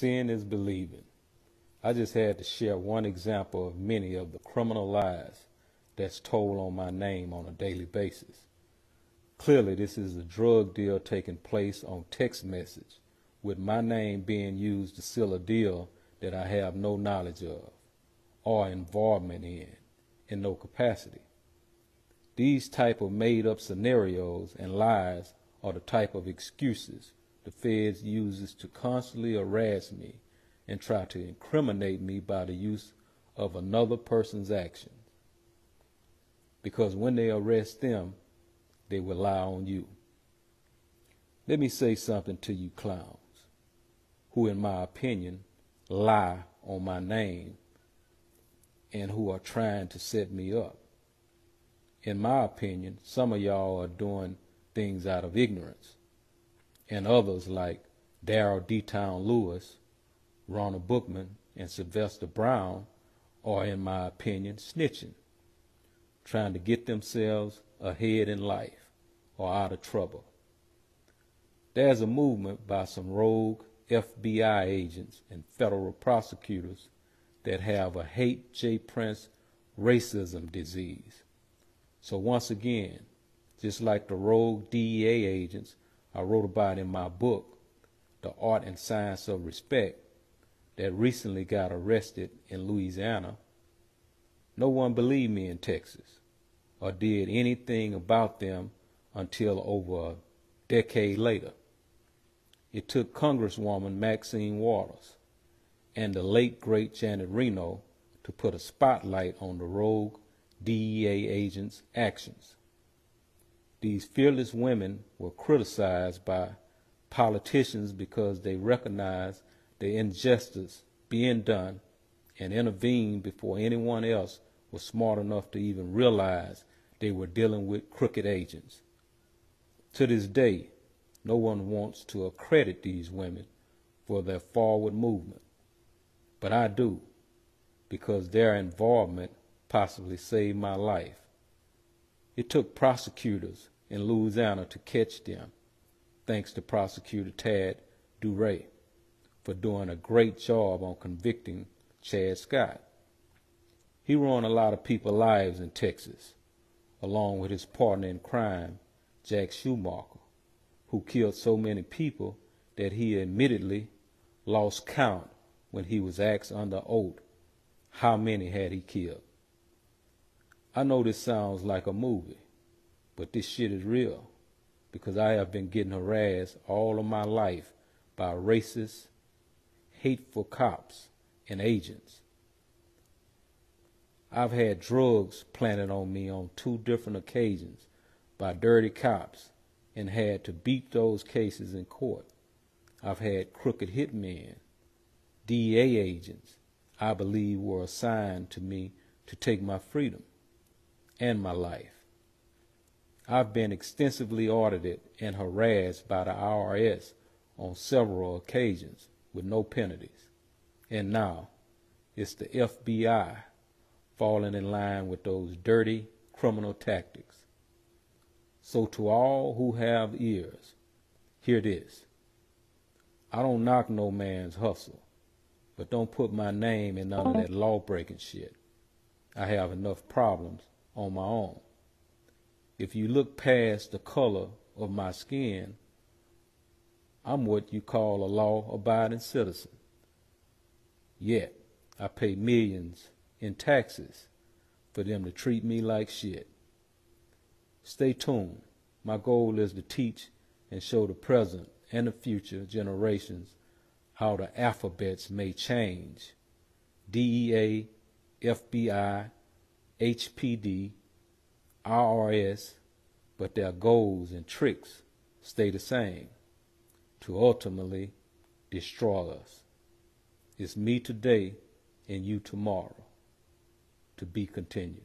Seeing is believing. I just had to share one example of many of the criminal lies that's told on my name on a daily basis. Clearly, this is a drug deal taking place on text message, with my name being used to seal a deal that I have no knowledge of or involvement in no capacity. These type of made-up scenarios and lies are the type of excuses the feds uses to constantly harass me and try to incriminate me by the use of another person's actions. Because when they arrest them, they will lie on you. Let me say something to you clowns, who in my opinion lie on my name and who are trying to set me up. In my opinion, some of y'all are doing things out of ignorance, and others like Darrell D-Town Lewis, Ronald Bookman, and Sylvester Brown are, in my opinion, snitching, trying to get themselves ahead in life or out of trouble. There's a movement by some rogue FBI agents and federal prosecutors that have a hate J. Prince racism disease. So once again, just like the rogue DEA agents I wrote about in my book, The Art and Science of Respect, that recently got arrested in Louisiana, no one believed me in Texas or did anything about them until over a decade later. It took Congresswoman Maxine Waters and the late great Janet Reno to put a spotlight on the rogue DEA agents' actions. These fearless women were criticized by politicians because they recognized the injustice being done and intervened before anyone else was smart enough to even realize they were dealing with crooked agents. To this day, no one wants to accredit these women for their forward movement, but I do, because their involvement possibly saved my life. It took prosecutors in Louisiana to catch them, thanks to Prosecutor Tad Duray for doing a great job on convicting Chad Scott. He ruined a lot of people's lives in Texas, along with his partner in crime, Jack Schumacher, who killed so many people that he admittedly lost count when he was asked under oath how many had he killed. I know this sounds like a movie, but this shit is real, because I have been getting harassed all of my life by racist, hateful cops and agents. I've had drugs planted on me on 2 different occasions by dirty cops and had to beat those cases in court. I've had crooked hitmen, DEA agents I believe were assigned to me to take my freedom and my life. I've been extensively audited and harassed by the IRS on several occasions with no penalties. And now it's the FBI falling in line with those dirty criminal tactics. So to all who have ears, hear this. I don't knock no man's hustle, but don't put my name in none of that law-breaking shit. I have enough problems on my own. If you look past the color of my skin, I'm what you call a law-abiding citizen. Yet, I pay millions in taxes for them to treat me like shit. Stay tuned. My goal is to teach and show the present and the future generations how the alphabets may change. DEA, FBI, HPD, IRS, but their goals and tricks stay the same, to ultimately destroy us. It's me today and you tomorrow. To be continued.